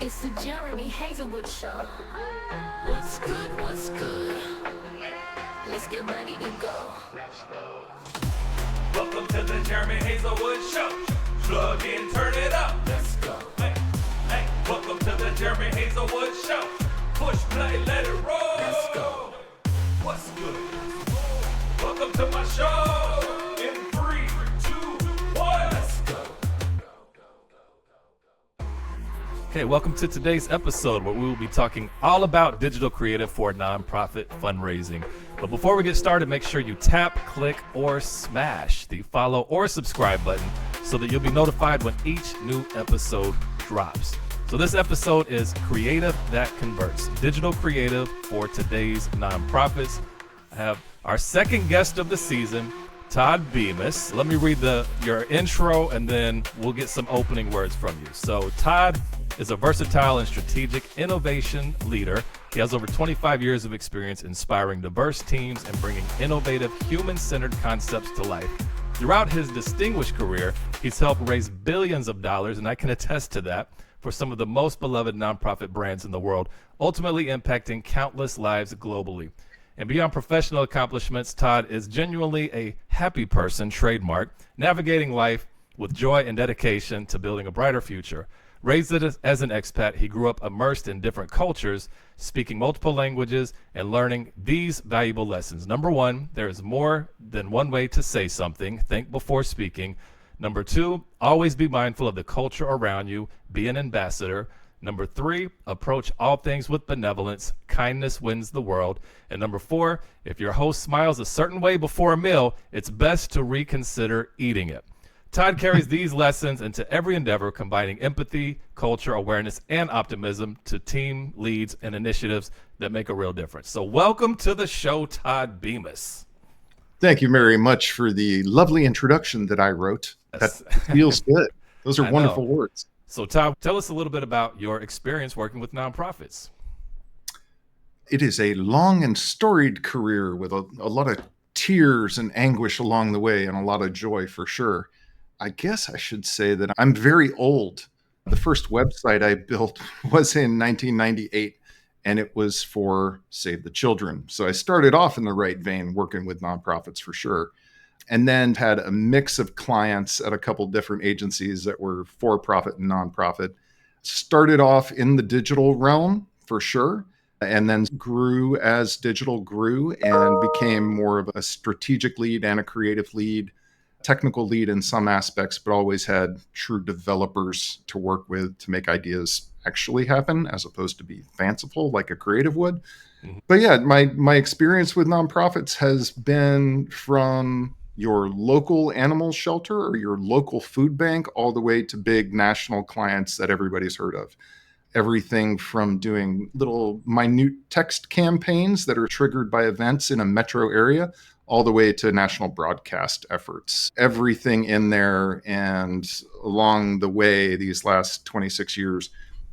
It's the Jeremy Hazelwood Show. What's good? What's good? Let's get ready to go. Welcome to the Jeremy Hazelwood Show. Plug in, turn it up. Let's go. Hey, hey. Welcome to the Jeremy Hazelwood Show. Push play, let it roll. Let's go. What's good? Welcome to my show. In 3, 2, 1. Let's go. Okay, welcome to today's episode where we will be talking all about digital creative for nonprofit fundraising. But before we get started, make sure you tap, click, or smash the follow or subscribe button so that you'll be notified when each new episode drops. So this episode is Creative That Converts, digital creative for today's nonprofits. I have our second guest of the season, Todd Bemis. Let me read your intro and then we'll get some opening words from you. So Todd is a versatile and strategic innovation leader. He has over 25 years of experience inspiring diverse teams and bringing innovative, human-centered concepts to life. Throughout his distinguished career, he's helped raise billions of dollars, and I can attest to that, for some of the most beloved nonprofit brands in the world, ultimately impacting countless lives globally. And beyond professional accomplishments, Todd is genuinely a happy person, trademark, navigating life with joy and dedication to building a brighter future. Raised as an expat, he grew up immersed in different cultures, speaking multiple languages and learning these valuable lessons. Number one, there is more than one way to say something. Think before speaking. Number two, always be mindful of the culture around you. Be an ambassador. Number three, approach all things with benevolence. Kindness wins the world. And number four, if your host smiles a certain way before a meal, it's best to reconsider eating it. Todd carries these lessons into every endeavor, combining empathy, culture, awareness, and optimism to team leads and initiatives that make a real difference. So welcome to the show, Todd Bemis. Thank you very much for the lovely introduction that I wrote. Yes. That feels good. Those are I wonderful know. words. So Todd, tell us a little bit about your experience working with nonprofits. It is a long and storied career with a lot of tears and anguish along the way and a lot of joy for sure. I guess I should say that I'm very old. The first website I built was in 1998, and it was for Save the Children. So I started off in the right vein working with nonprofits for sure, and then had a mix of clients at a couple different agencies that were for-profit and nonprofit. Started off in the digital realm for sure, and then grew as digital grew and became more of a strategic lead and a creative lead, technical lead in some aspects, but always had true developers to work with to make ideas actually happen as opposed to be fanciful like a creative would. Mhm. But yeah, my experience with nonprofits has been from your local animal shelter or your local food bank all the way to big national clients that everybody's heard of. Everything from doing little minute text campaigns that are triggered by events in a metro area all the way to national broadcast efforts. Everything in there, and along the way, these last 26 years,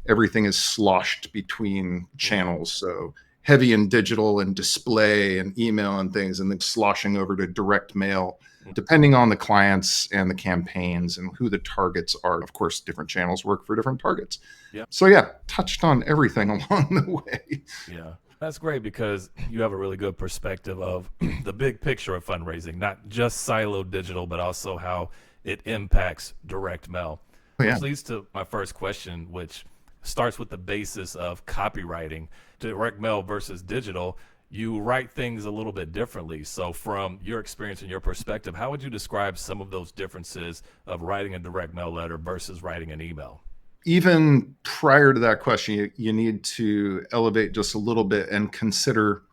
everything is sloshed between channels. So heavy in digital and display and email and things, and then sloshing over to direct mail, depending on the clients and the campaigns and who the targets are. Of course, different channels work for different targets. Yeah. So yeah, touched on everything along the way. Yeah, that's great because you have a really good perspective of the big picture of fundraising, not just siloed digital, but also how it impacts direct mail. Oh, yeah. Which leads to my first question, which starts with the basis of copywriting. Direct mail versus digital, you write things a little bit differently. So from your experience and your perspective, how would you describe some of those differences of writing a direct mail letter versus writing an email? Even prior to that question, you need to elevate just a little bit and consider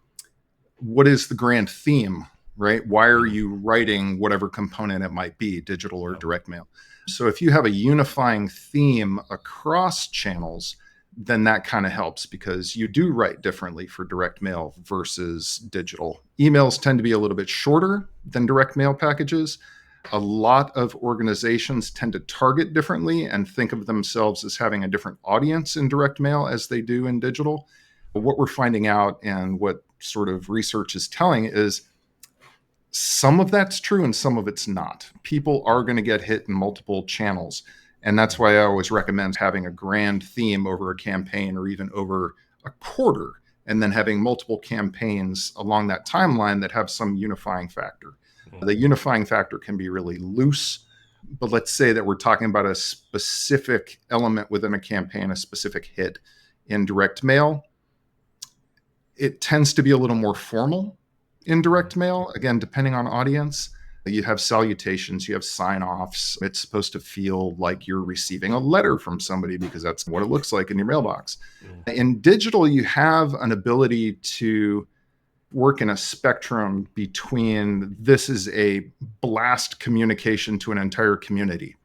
what is the grand theme, right? Why are you writing whatever component it might be, digital or direct mail? So if you have a unifying theme across channels, then that kind of helps because you do write differently for direct mail versus digital. Emails tend to be a little bit shorter than direct mail packages. A lot of organizations tend to target differently and think of themselves as having a different audience in direct mail as they do in digital. But what we're finding out and what sort of research is telling is some of that's true and some of it's not. People are going to get hit in multiple channels. And that's why I always recommend having a grand theme over a campaign or even over a quarter, and then having multiple campaigns along that timeline that have some unifying factor. The unifying factor can be really loose, but let's say that we're talking about a specific element within a campaign, a specific hit in direct mail. It tends to be a little more formal in direct mail, again, depending on audience. You have salutations, you have sign-offs. It's supposed to feel like you're receiving a letter from somebody because that's what it looks like in your mailbox. In digital, you have an ability to work in a spectrum between this is a blast communication to an entire community,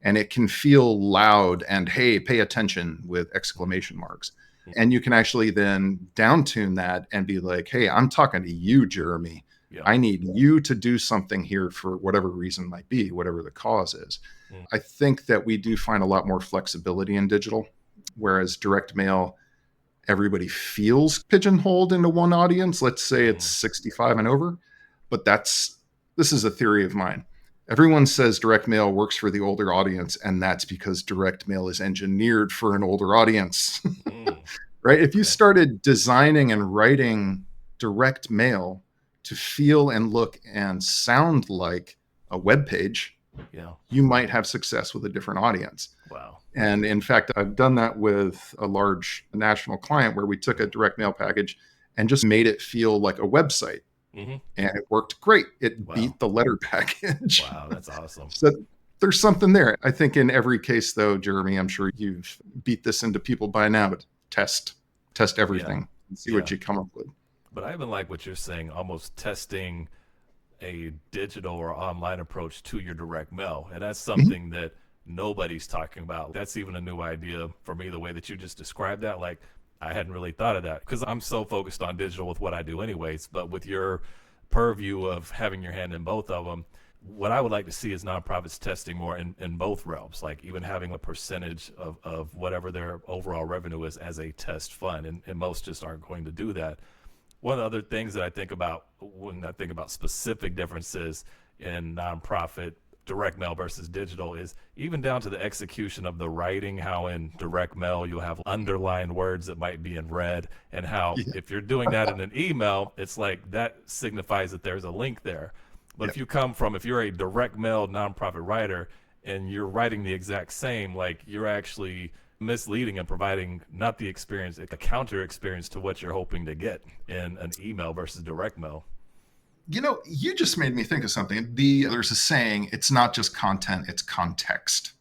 and it can feel loud and, hey, pay attention with exclamation marks. And you can actually then downtune that and be like, hey, I'm talking to you, Jeremy. Yeah. I need you to do something here for whatever reason might be, whatever the cause is. I think that we do find a lot more flexibility in digital, whereas direct mail, everybody feels pigeonholed into one audience. Let's say it's 65 and over, but this is a theory of mine. Everyone says direct mail works for the older audience, and that's because direct mail is engineered for an older audience. Right? If you started designing and writing direct mail to feel and look and sound like a web page, you might have success with a different audience. Wow. And in fact, I've done that with a large national client where we took a direct mail package and just made it feel like a website. And it worked great. It beat the letter package. Wow, that's awesome. So there's something there. I think in every case, though, Jeremy, I'm sure you've beat this into people by now, but test everything and see what you come up with. But I even like what you're saying, almost testing a digital or online approach to your direct mail. And that's something that nobody's talking about. That's even a new idea for me, the way that you just described that. Like, I hadn't really thought of that because I'm so focused on digital with what I do anyways. But with your purview of having your hand in both of them, what I would like to see is nonprofits testing more in both realms, like even having a percentage of whatever their overall revenue is as a test fund. And most just aren't going to do that. One of the other things that I think about when I think about specific differences in nonprofit direct mail versus digital is even down to the execution of the writing, how in direct mail you'll have underlined words that might be in red, and how if you're doing that in an email, it's like that signifies that there's a link there. But if you're a direct mail nonprofit writer and you're writing the exact same, like you're actually misleading and providing not the experience, a counter experience to what you're hoping to get in an email versus direct mail. You know, you just made me think of something. There's a saying, it's not just content, it's context,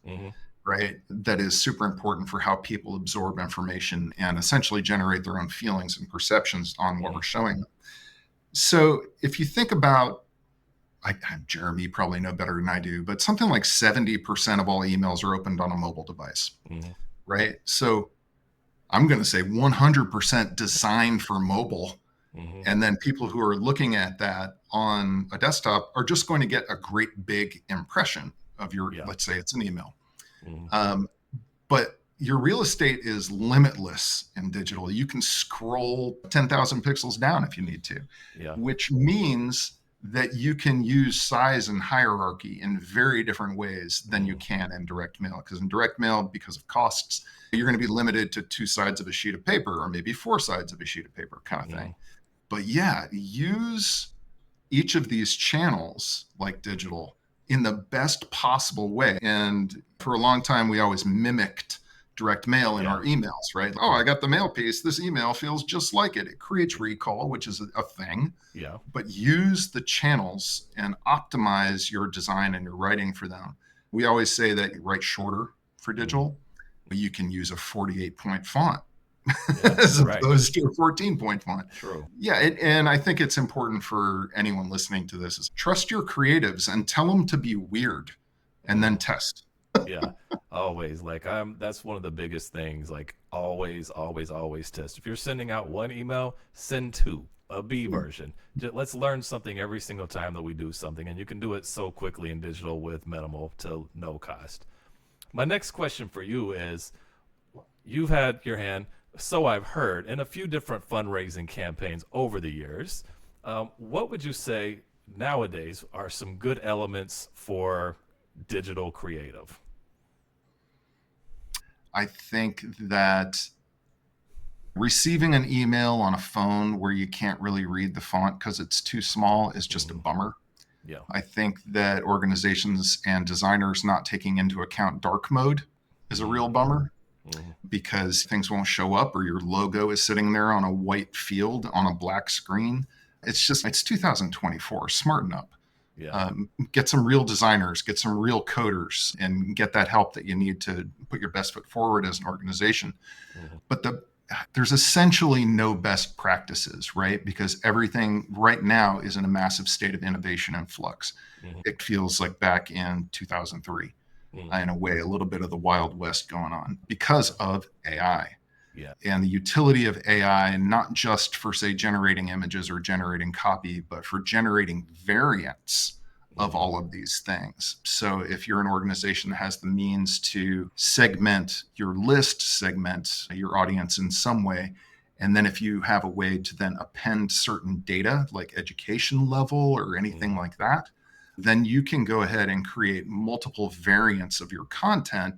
right? That is super important for how people absorb information and essentially generate their own feelings and perceptions on what we're showing them. So if you think about, Jeremy, you probably know better than I do, but something like 70% of all emails are opened on a mobile device, right? So I'm going to say 100% designed for mobile. And then people who are looking at that on a desktop are just going to get a great big impression of your, let's say it's an email. But your real estate is limitless in digital. You can scroll 10,000 pixels down if you need to, which means that you can use size and hierarchy in very different ways than you can in direct mail. Because in direct mail, because of costs, you're going to be limited to 2 sides of a sheet of paper or maybe 4 sides of a sheet of paper kind of thing. But use each of these channels like digital in the best possible way. And for a long time, we always mimicked direct mail in our emails, right? Oh, I got the mail piece. This email feels just like it. It creates recall, which is a thing. But use the channels and optimize your design and your writing for them. We always say that you write shorter for digital, but you can use a 48-point font. As opposed to a 14-point font. And I think it's important for anyone listening to this is trust your creatives and tell them to be weird and then test. Always. Like that's one of the biggest things, like always test. If you're sending out one email, send 2, a B version. Let's learn something every single time that we do something, and you can do it so quickly in digital with minimal to no cost. My next question for you is, you've had your hand, so I've heard, in a few different fundraising campaigns over the years. What would you say nowadays are some good elements for digital creative? I think that receiving an email on a phone where you can't really read the font because it's too small is just a bummer. Yeah. I think that organizations and designers not taking into account dark mode is a real bummer because things won't show up or your logo is sitting there on a white field on a black screen. It's 2024. Smarten up. Yeah. Get some real designers, get some real coders, and get that help that you need to put your best foot forward as an organization. But there's essentially no best practices, right? Because everything right now is in a massive state of innovation and flux. It feels like back in 2003, in a way, a little bit of the Wild West going on because of AI. Yeah. And the utility of AI, not just for, say, generating images or generating copy, but for generating variants of all of these things. So if you're an organization that has the means to segment your list, segment your audience in some way, and then if you have a way to then append certain data like education level or anything like that, then you can go ahead and create multiple variants of your content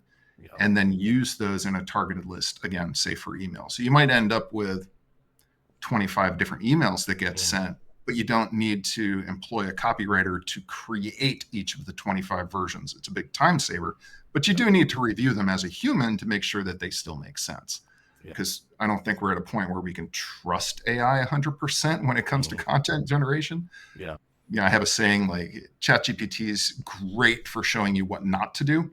and then use those in a targeted list, again, say for email. So you might end up with 25 different emails that get sent, but you don't need to employ a copywriter to create each of the 25 versions. It's a big time saver, but you do need to review them as a human to make sure that they still make sense. Because I don't think we're at a point where we can trust AI 100% when it comes to content generation. Yeah. I have a saying like ChatGPT is great for showing you what not to do.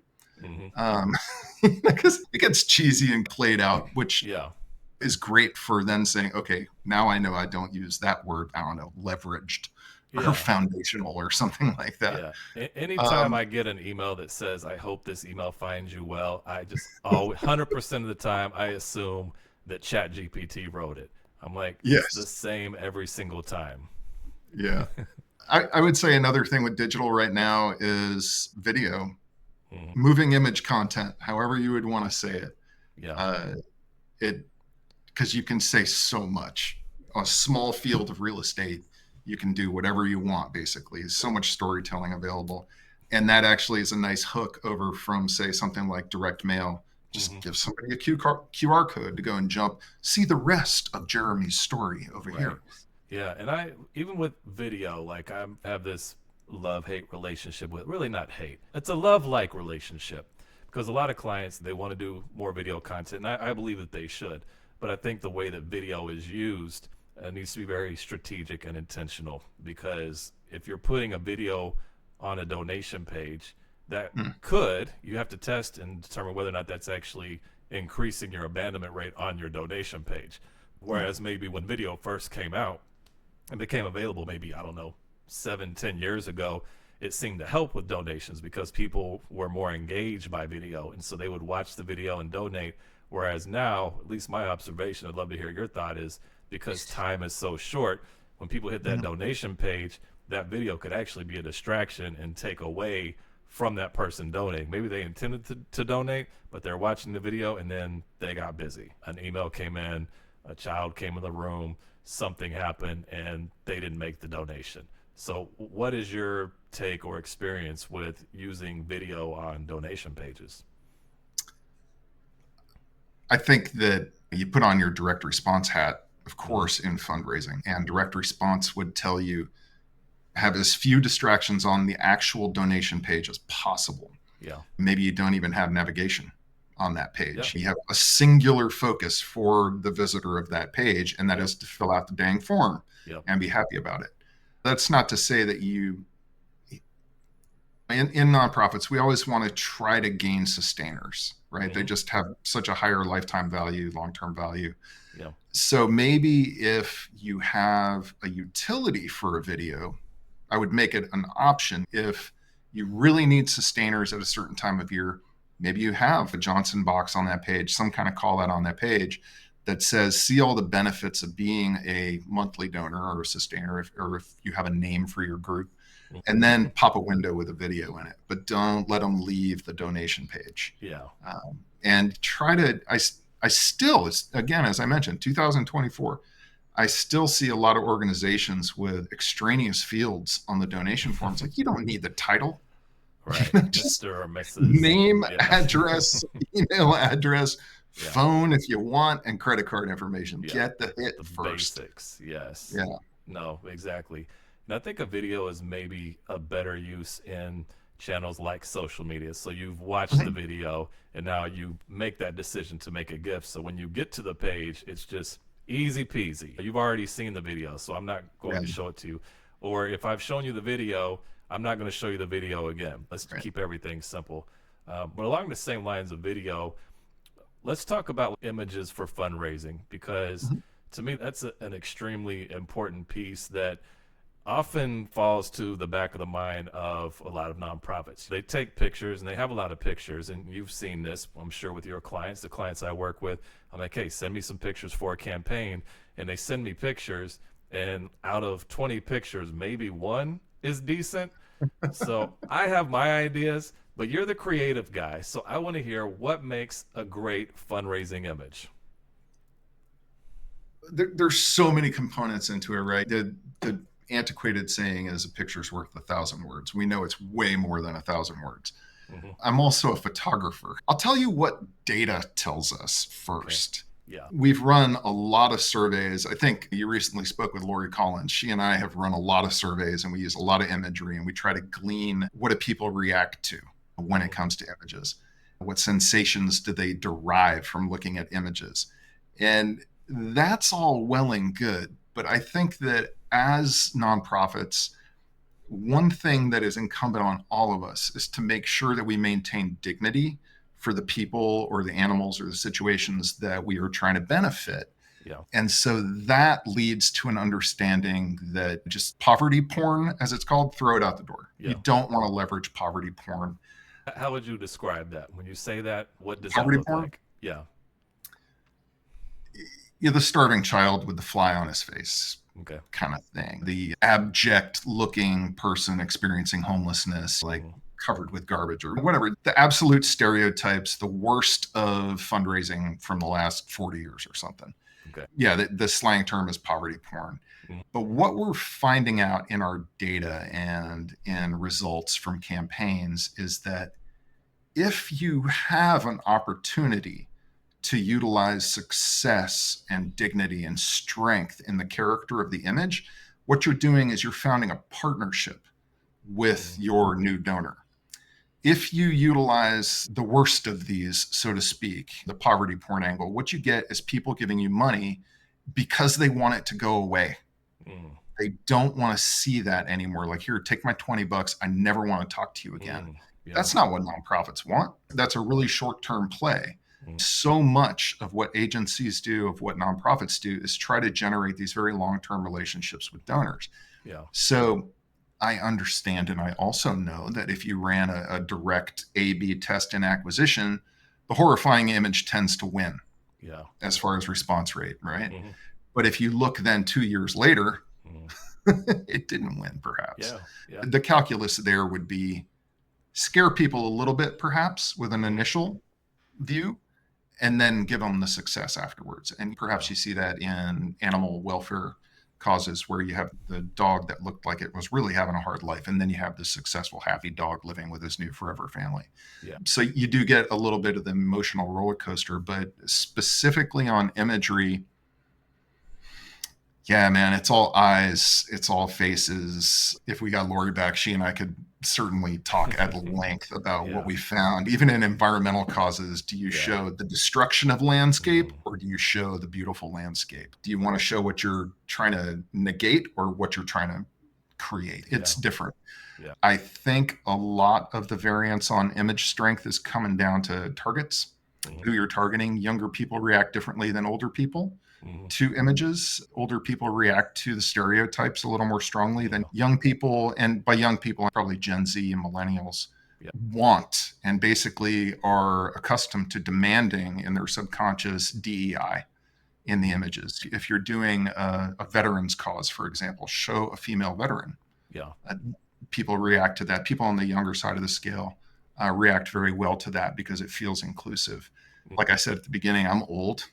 Because it gets cheesy and played out, which is great for then saying, okay, now I know I don't use that word, I don't know, leveraged or foundational or something like that. Yeah. Anytime I get an email that says, I hope this email finds you well, I just always, 100% of the time, I assume that ChatGPT wrote it. I'm like, it's the same every single time. Yeah. I would say another thing with digital right now is video. Moving image content, however you would want to say it. Because you can say so much. On a small field of real estate, you can do whatever you want, basically. There's so much storytelling available. And that actually is a nice hook over from, say, something like direct mail. Just give somebody a QR code to go and jump, see the rest of Jeremy's story over here. Yeah, and even with video, like I have this love-hate relationship with, really not hate, it's a love-like relationship, because a lot of clients, they want to do more video content, and I believe that they should, but I think the way that video is used needs to be very strategic and intentional, because if you're putting a video on a donation page, that you have to test and determine whether or not that's actually increasing your abandonment rate on your donation page. Whereas maybe when video first came out and became available, maybe, I don't know, 7-10 years ago, it seemed to help with donations because people were more engaged by video, and so they would watch the video and donate. Whereas now, at least my observation, I'd love to hear your thought, is because time is so short, when people hit that donation page, that video could actually be a distraction and take away from that person donating. Maybe they intended to donate, but they're watching the video and then they got busy. An email came in, a child came in the room, something happened, and they didn't make the donation. So what is your take or experience with using video on donation pages? I think that you put on your direct response hat, of course, in fundraising, and direct response would tell you have as few distractions on the actual donation page as possible. Yeah. Maybe you don't even have navigation on that page. You have a singular focus for the visitor of that page, and that is to fill out the dang form and be happy about it. That's not to say that in nonprofits, we always want to try to gain sustainers, right? They just have such a higher lifetime value, long-term value. Yeah. So maybe if you have a utility for a video, I would make it an option. If you really need sustainers at a certain time of year, maybe you have a Johnson box on that page, some kind of call out on that page that says, see all the benefits of being a monthly donor or a sustainer, or if you have a name for your group, and then pop a window with a video in it, but don't let them leave the donation page. And try to, I still, again, as I mentioned, 2024, I still see a lot of organizations with extraneous fields on the donation forms. Like, you don't need the title. Right. Just Mr. or Mrs. name, Yeah. address, email address, Yeah. phone if you want, and credit card information. Yeah. Get the hit The first. basics. Yes. Yeah. No, exactly. And I think a video is maybe a better use in channels like social media. So you've watched the Mhm. video and now you make that decision to make a gift. So when you get to the page, it's just easy peasy. You've already seen the video, so I'm not going to Yeah. show it to you. Or if I've shown you the video, I'm not going to show you the video again. Let's Right. keep everything simple. But along the same lines of video, let's talk about images for fundraising because Mhm. to me that's an extremely important piece that often falls to the back of the mind of a lot of nonprofits. They take pictures and they have a lot of pictures, and you've seen this, I'm sure, with your clients, the clients I work with. I'm like, hey, send me some pictures for a campaign, and they send me pictures, and out of 20 pictures, maybe one is decent. So I have my ideas, but you're the creative guy. So I want to hear what makes a great fundraising image. There's so many components into it, right? The antiquated saying is a picture's worth 1,000 words. We know it's way more than 1,000 words. Hmm. I'm also a photographer. I'll tell you what data tells us Okay. first. Yeah. We've run a lot of surveys. I think you recently spoke with Lori Collins. She and I have run a lot of surveys and we use a lot of imagery and we try to glean what do people react to when it comes to images? What sensations do they derive from looking at images? And that's all well and good. But I think that as nonprofits, one thing that is incumbent on all of us is to make sure that we maintain dignity for the people or the animals or the situations that we are trying to benefit. Yeah. And so that leads to an understanding that just poverty porn, as it's called, throw it out the door. Yeah. You don't want to leverage poverty porn. How would you describe that? When you say that, what does that Poverty look porn? like? Yeah. The starving child with the fly on his face Okay. kind of thing. The abject looking person experiencing homelessness, like covered with garbage or whatever. The absolute stereotypes, the worst of fundraising from the last 40 years or something. Okay. Yeah, the slang term is poverty porn. Mhm. But what we're finding out in our data and in results from campaigns is that if you have an opportunity to utilize success and dignity and strength in the character of the image, what you're doing is you're founding a partnership with your new donor. If you utilize the worst of these, so to speak, the poverty porn angle, what you get is people giving you money because they want it to go away. Mm. They don't want to see that anymore. Like, here, take my $20. I never want to talk to you again. Yeah. That's not what nonprofits want. That's a really short-term play. So much of what agencies do, of what nonprofits do, is try to generate these very long-term relationships with donors. Yeah. So I understand, and I also know that if you ran a direct A/B test in acquisition, the horrifying image tends to win Yeah. as far as response rate, right? Mhm. But if you look then 2 years later, Mhm. it didn't win, perhaps. Yeah. Yeah. The calculus there would be scare people a little bit, perhaps, with an initial view, and then give them the success afterwards. And perhaps you see that in animal welfare causes where you have the dog that looked like it was really having a hard life, and then you have the successful, happy dog living with his new forever family. Yeah. So you do get a little bit of the emotional roller coaster, but specifically on imagery, yeah, man, it's all eyes, it's all faces. If we got Lori back, she and I could certainly talk at length about Yeah. what we found. Even in environmental causes, do you Yeah. show the destruction of landscape Mhm. or do you show the beautiful landscape? Do you want to show what you're trying to negate or what you're trying to create? It's Yeah. different. Yeah. I think a lot of the variance on image strength is coming down to targets, who you're targeting. Younger people react differently than older people Mhm. to images. Older people react to the stereotypes a little more strongly than young people. And by young people, probably Gen Z and millennials Yeah. want and basically are accustomed to demanding in their subconscious DEI in the images. If you're doing a veterans cause, for example, show a female veteran. Yeah. People react to that. People on the younger side of the scale react very well to that because it feels inclusive. Like I said at the beginning, I'm old.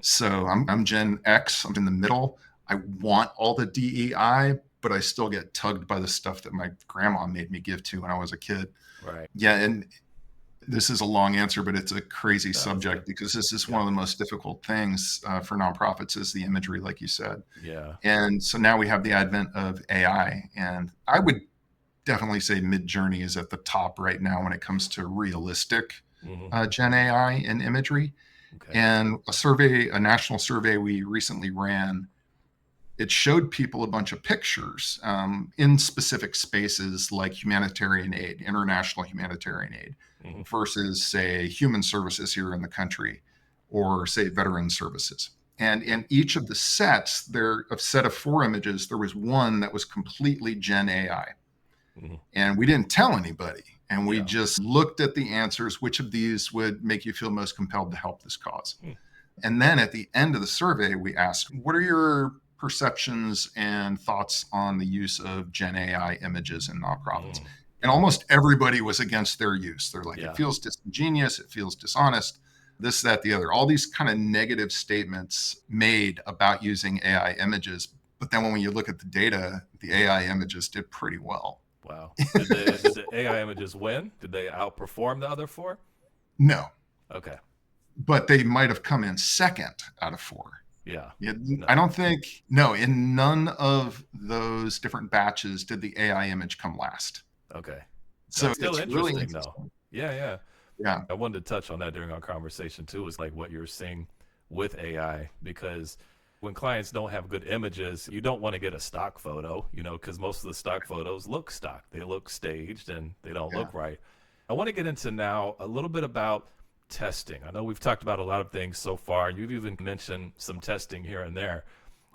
So I'm Gen X. I'm in the middle. I want all the DEI, but I still get tugged by the stuff that my grandma made me give to when I was a kid. Right. Yeah, and this is a long answer, but it's a crazy That's subject good. because this is Yeah. one of the most difficult things for nonprofits is the imagery, like you said. Yeah. And so now we have the advent of AI, and I would definitely say Midjourney is at the top right now when it comes to realistic Hmm. Gen AI and imagery. Okay. And a national survey we recently ran, it showed people a bunch of pictures in specific spaces like humanitarian aid, international humanitarian aid, Hmm. versus, say, human services here in the country, or, say, veteran services. And in each of the sets, a set of 4 images, there was one that was completely Gen AI. Hmm. And we didn't tell anybody. And we Yeah. just looked at the answers, which of these would make you feel most compelled to help this cause. Hmm. And then at the end of the survey, we asked, what are your perceptions and thoughts on the use of Gen AI images in nonprofits? Mm. And almost everybody was against their use. They're like, Yeah. it feels disingenuous, it feels dishonest, this, that, the other. All these kind of negative statements made about using AI images. But then when you look at the data, the AI images did pretty well. Wow. Did the AI images win? Did they outperform the other 4? No, Okay. but they might have come in second out of 4. Yeah. Yeah, No. I don't think, no, in none of those different batches did the AI image come last. Okay. So That's still it's really interesting, though. interesting. Yeah. Yeah. Yeah. I wanted to touch on that during our conversation too, is like what you're seeing with AI, because when clients don't have good images, you don't want to get a stock photo, because most of the stock photos look stock. They look staged and they don't Yeah. look right. I want to get into now a little bit about testing. I know we've talked about a lot of things so far. You've even mentioned some testing here and there.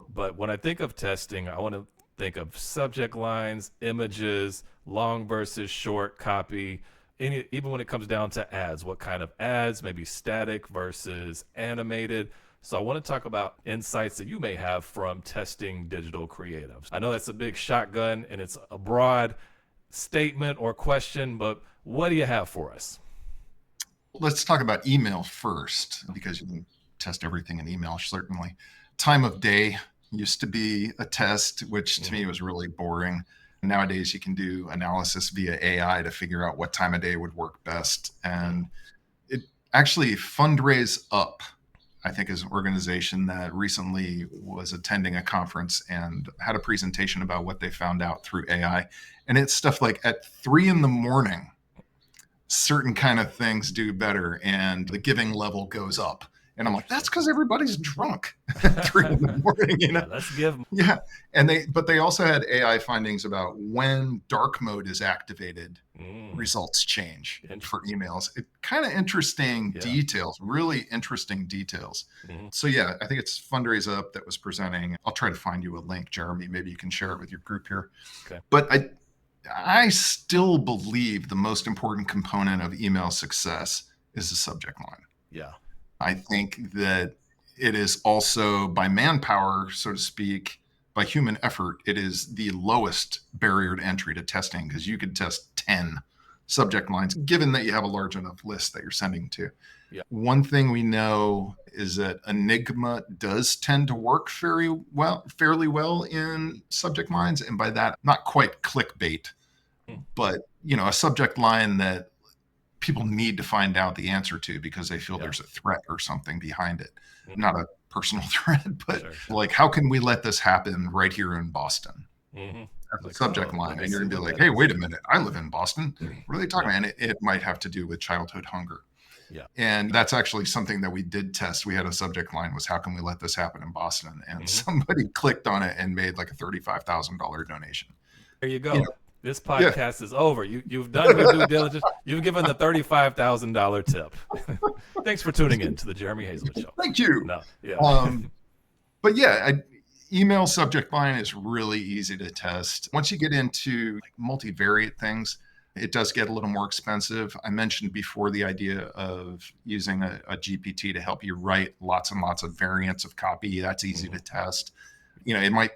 But when I think of testing, I want to think of subject lines, images, long versus short copy. Even when it comes down to ads, what kind of ads, maybe static versus animated. So I want to talk about insights that you may have from testing digital creatives. I know that's a big shotgun and it's a broad statement or question, but what do you have for us? Let's talk about email first, because you can test everything in email, certainly. Time of day used to be a test, which to me was really boring. Nowadays, you can do analysis via AI to figure out what time of day would work best. And it actually, Fundraise Up, I think, is an organization that recently was attending a conference and had a presentation about what they found out through AI. And it's stuff like at 3 a.m, certain kind of things do better and the giving level goes up. And I'm like, that's because everybody's drunk at 3 a.m. Yeah, let's give. Yeah. But they also had AI findings about when dark mode is activated, results change for emails. It kind of interesting details, really interesting details. So yeah, I think it's Fundraise Up that was presenting. I'll try to find you a link, Jeremy. Maybe you can share it with your group here. Okay. But I still believe the most important component of email success is the subject line. Yeah. I think that it is also, by manpower, so to speak, by human effort, it is the lowest barrier to entry to testing, because you could test 10 subject lines, given that you have a large enough list that you're sending to. Yeah. One thing we know is that Enigma does tend to work fairly well in subject lines. And by that, not quite clickbait, but a subject line that people need to find out the answer to because they feel there's a threat or something behind it. Not a personal threat, but like, how can we let this happen right here in Boston? That's the subject line. And you're going to be like, hey, wait a minute. I live in Boston. What are they talking about? And it might have to do with childhood hunger. Yeah. And that's actually something that we did test. We had a subject line was, how can we let this happen in Boston? And somebody clicked on it and made like a $35,000 donation. There you go. This podcast is over. You've done your due diligence. You've given the $35,000 tip. Thanks for tuning in to the Jeremy Hazlett Show. Thank you. No, yeah. But yeah, email subject line is really easy to test. Once you get into multivariate things, it does get a little more expensive. I mentioned before the idea of using a GPT to help you write lots and lots of variants of copy. That's easy to test. It might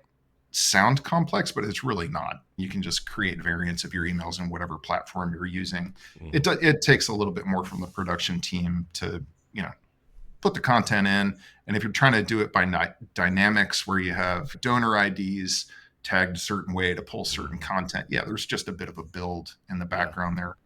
sound complex, but it's really not. You can just create variants of your emails in whatever platform you're using. It takes a little bit more from the production team to, put the content in. And if you're trying to do it by dynamics where you have donor IDs, tagged a certain way to pull certain content. Yeah, there's just a bit of a build in the background there.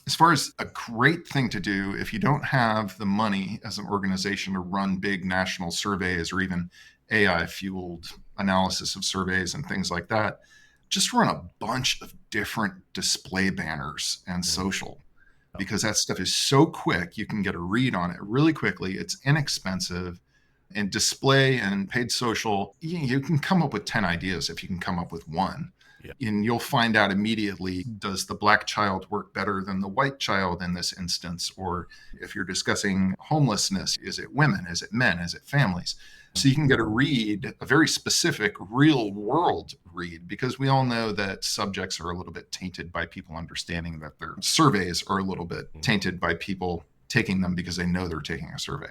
As far as a great thing to do, if you don't have the money as an organization to run big national surveys or even AI fueled analysis of surveys and things like that, just run a bunch of different display banners and social, because that stuff is so quick. You can get a read on it really quickly. It's inexpensive. And display and paid social, you can come up with 10 ideas if you can come up with one. Yeah. And you'll find out immediately, does the black child work better than the white child in this instance? Or if you're discussing homelessness, is it women? Is it men? Is it families? So you can get a read, a very specific real world read, because we all know that subjects are a little bit tainted by people understanding that their surveys are a little bit tainted by people taking them because they know they're taking a survey.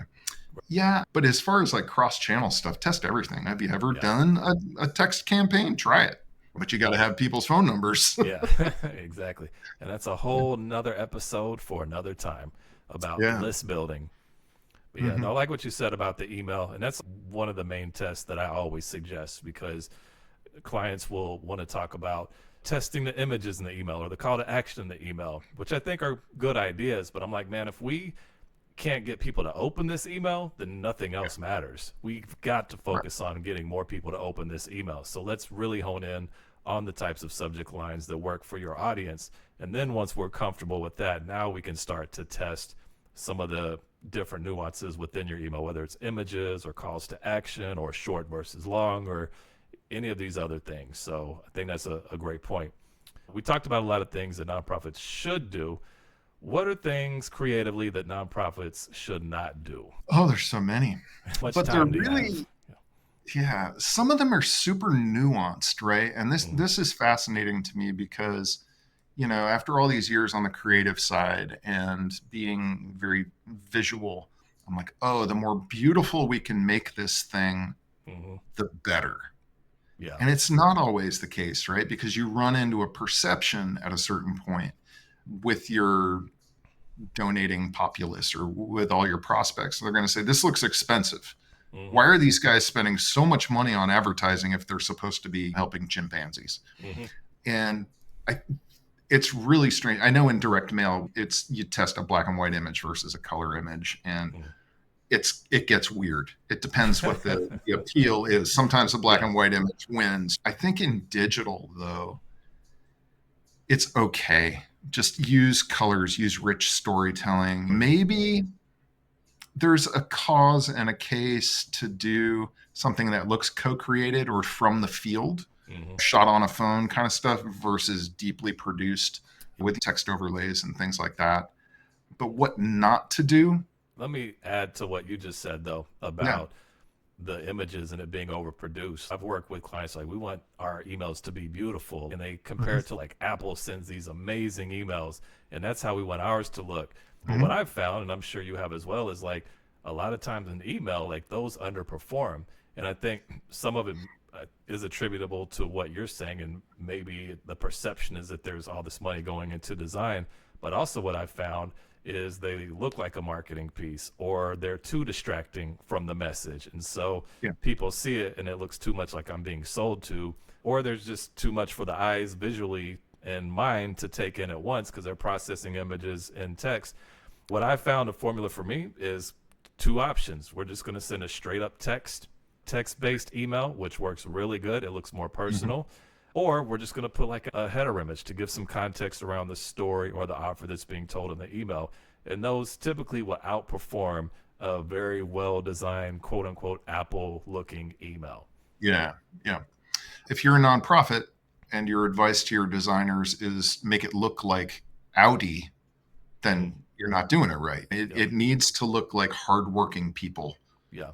Yeah, but as far as like cross-channel stuff, test everything. Have you ever done a text campaign? Try it. But you got to have people's phone numbers. Yeah, exactly. And that's a whole nother episode for another time about list building. But yeah, no, I like what you said about the email. And that's one of the main tests that I always suggest, because clients will want to talk about testing the images in the email or the call to action in the email, which I think are good ideas. But I'm like, man, if we can't get people to open this email, then nothing else matters. We've got to focus on getting more people to open this email. So let's really hone in on the types of subject lines that work for your audience. And then once we're comfortable with that, now we can start to test some of the different nuances within your email, whether it's images or calls to action or short versus long or any of these other things. So I think that's a great point. We talked about a lot of things that nonprofits should do. What are things creatively that nonprofits should not do? Oh, there's so many. But they're really, some of them are super nuanced, right? And this is fascinating to me because, after all these years on the creative side and being very visual, I'm like, oh, the more beautiful we can make this thing, the better. Yeah. And it's not always the case, right? Because you run into a perception at a certain point with your donating populace or with all your prospects. They're going to say, this looks expensive. Why are these guys spending so much money on advertising if they're supposed to be helping chimpanzees? And it's really strange. I know in direct mail, you test a black and white image versus a color image, and it gets weird. It depends what the appeal is. Sometimes the black and white image wins. I think in digital, though, it's okay. Just use colors, use rich storytelling. Maybe there's a cause and a case to do something that looks co-created or from the field, shot on a phone kind of stuff versus deeply produced with text overlays and things like that. But what not to do? Let me add to what you just said, though, about the images and it being overproduced. I've worked with clients like, we want our emails to be beautiful, and they compare it to like Apple sends these amazing emails, and that's how we want ours to look. But what I've found, and I'm sure you have as well, is like a lot of times in email, like those underperform. And I think some of it is attributable to what you're saying, and maybe the perception is that there's all this money going into design. But also what I've found is they look like a marketing piece, or they're too distracting from the message. And so people see it and it looks too much like I'm being sold to, or there's just too much for the eyes visually and mind to take in at once because they're processing images and text. What I found a formula for me is two options. We're just going to send a straight up text-based email, which works really good. It looks more personal. Or we're just going to put like a header image to give some context around the story or the offer that's being told in the email. And those typically will outperform a very well-designed, quote unquote, Apple looking email. Yeah. If you're a nonprofit and your advice to your designers is make it look like Audi, then you're not doing it right. It needs to look like hardworking people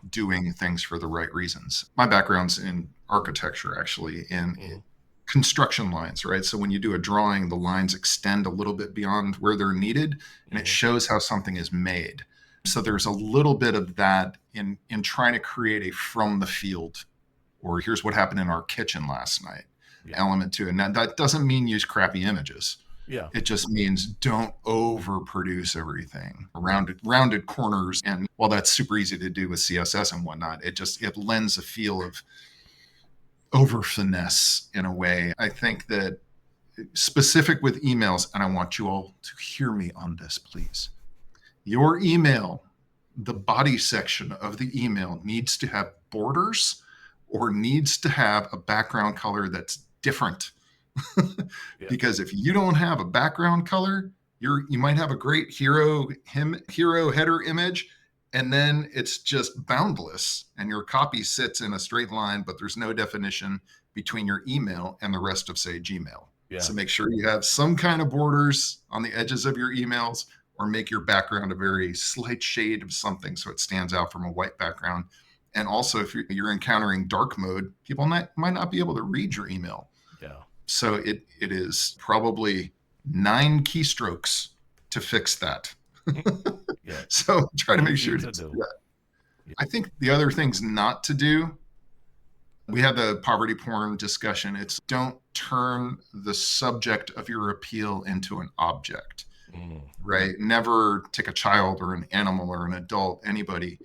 doing things for the right reasons. My background's in architecture, actually, in construction lines, right? So when you do a drawing, the lines extend a little bit beyond where they're needed, and it shows how something is made. So there's a little bit of that in trying to create a from the field, or here's what happened in our kitchen last night element to it. And that doesn't mean use crappy images. It just means don't overproduce everything. Rounded corners. And while that's super easy to do with CSS and whatnot, it lends a feel over finesse in a way. I think that specific with emails, and I want you all to hear me on this, please. Your email, the body section of the email needs to have borders or needs to have a background color that's different. Yeah. Because if you don't have a background color, you might have a great hero header image, and then it's just boundless and your copy sits in a straight line, but there's no definition between your email and the rest of, say, Gmail. Yeah. So make sure you have some kind of borders on the edges of your emails, or make your background a very slight shade of something so it stands out from a white background. And also, if you're encountering dark mode, people might not be able to read your email. Yeah. So it is probably 9 keystrokes to fix that. Yeah. So try to make Easy sure to to do do. that. I think the other things not to do, we had the poverty porn discussion. It's don't turn the subject of your appeal into an object, right? Never take a child or an animal or an adult, anybody,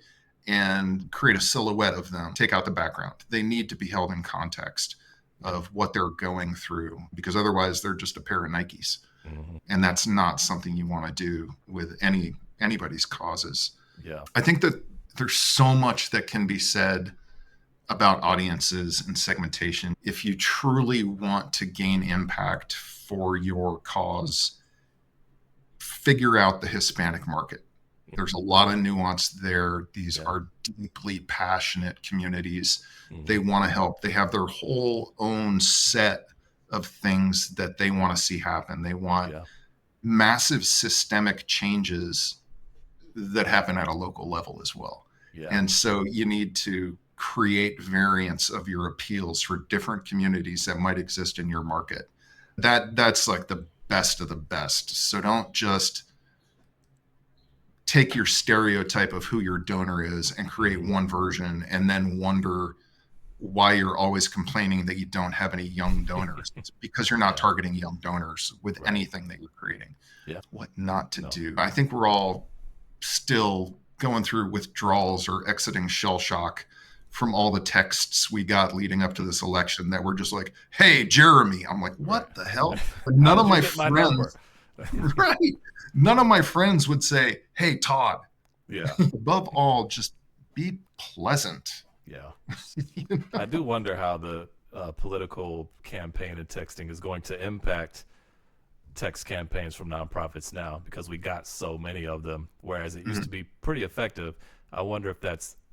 and create a silhouette of them. Take out the background. They need to be held in context of what they're going through, because otherwise they're just a pair of Nikes. And that's not something you want to do with anybody's causes. Yeah. I think that there's so much that can be said about audiences and segmentation. If you truly want to gain impact for your cause, figure out the Hispanic market. There's a lot of nuance there. These are deeply passionate communities. They want to help. They have their whole own set of things that they want to see happen. They want massive systemic changes that happen at a local level as well. And so you need to create variants of your appeals for different communities that might exist in your market. That's like the best of the best. So don't just take your stereotype of who your donor is and create one version and then wonder why you're always complaining that you don't have any young donors. It's because you're not targeting young donors with anything that you're creating. What not to do. I think we're all still going through withdrawals or exiting shell shock from all the texts we got leading up to this election that were just like, hey, Jeremy. I'm like, what the hell? But none of my friends, none of my friends would say, hey, Todd. Above all, just be pleasant. I do wonder how the political campaign and texting is going to impact text campaigns from nonprofits now, because we got so many of them, whereas it used to be pretty effective. I wonder if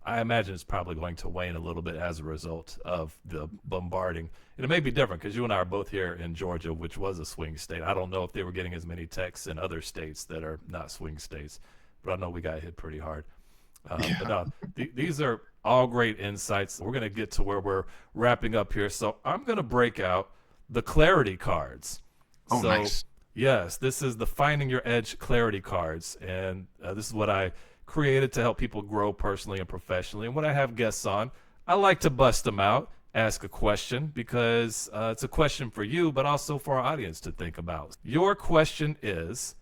I imagine it's probably going to wane a little bit as a result of the bombarding. And it may be different because you and I are both here in Georgia, which was a swing state. I don't know if they were getting as many texts in other states that are not swing states, but I know we got hit pretty hard. But no, these are all great insights. We're going to get to where we're wrapping up here. So I'm going to break out the clarity cards. Oh, so, nice. Yes, this is the Finding Your Edge clarity cards. And this is what I created to help people grow personally and professionally. And when I have guests on, I like to bust them out, ask a question, because it's a question for you, but also for our audience to think about. Your question is,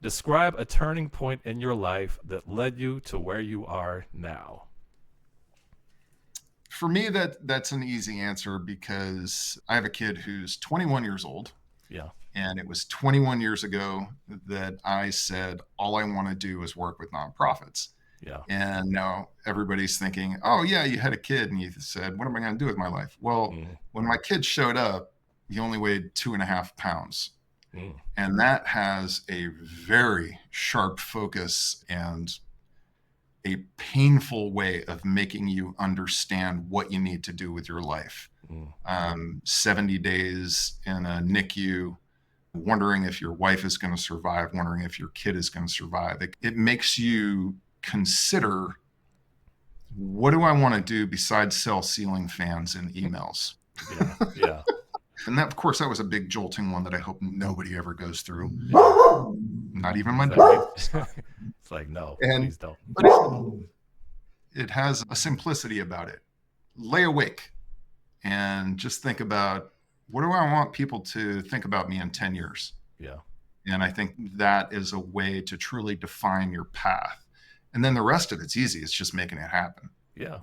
describe a turning point in your life that led you to where you are now. For me, that's an easy answer, because I have a kid who's 21 years old. And it was 21 years ago that I said, all I want to do is work with nonprofits. And now everybody's thinking, oh, yeah, you had a kid and you said, what am I going to do with my life? Well, when my kid showed up, he only weighed 2.5 pounds. And that has a very sharp focus and a painful way of making you understand what you need to do with your life. 70 days in a NICU, wondering if your wife is going to survive, wondering if your kid is going to survive. It makes you consider, what do I want to do besides sell ceiling fans and emails? And that, of course, that was a big jolting one that I hope nobody ever goes through. Not even my dog. It's like, no, please don't. But it has a simplicity about it. Lay awake and just think about, what do I want people to think about me in 10 years? And I think that is a way to truly define your path. And then the rest of it's easy. It's just making it happen. Yeah,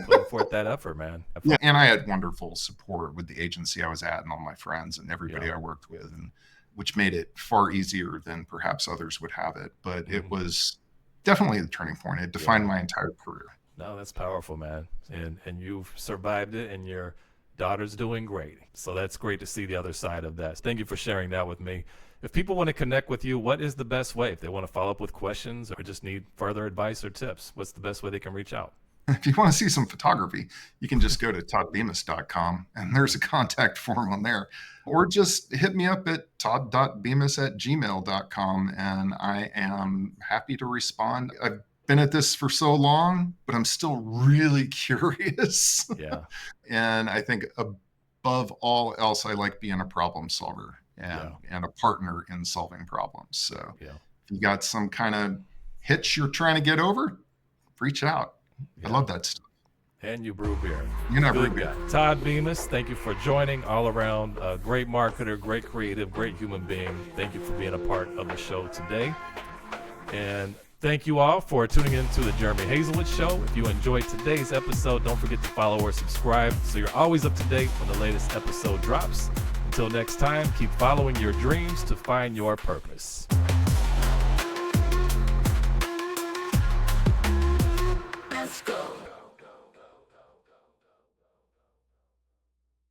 putting forth that effort, man. Yeah, and I had wonderful support with the agency I was at and all my friends and everybody Yeah. I worked with, and which made it far easier than perhaps others would have it. But it was definitely the turning point. It defined my entire career. No, that's powerful, man. And you've survived it, and your daughter's doing great. So that's great to see the other side of that. Thank you for sharing that with me. If people want to connect with you, what is the best way? If they want to follow up with questions or just need further advice or tips, what's the best way they can reach out? If you want to see some photography, you can just go to toddbemis.com and there's a contact form on there. Or just hit me up at todd.bemis@gmail.com and I am happy to respond. I've been at this for so long, but I'm still really curious. Yeah. And I think above all else, I like being a problem solver and a partner in solving problems. So if you got some kind of hitch you're trying to get over, reach out. I love that stuff. And you brew beer. You never Good guy. Todd Bemis, thank you for joining. All around, great marketer, great creative, great human being. Thank you for being a part of the show today. And thank you all for tuning in to the Jeremy Hazelwood Show. If you enjoyed today's episode, don't forget to follow or subscribe so you're always up to date when the latest episode drops. Until next time, keep following your dreams to find your purpose.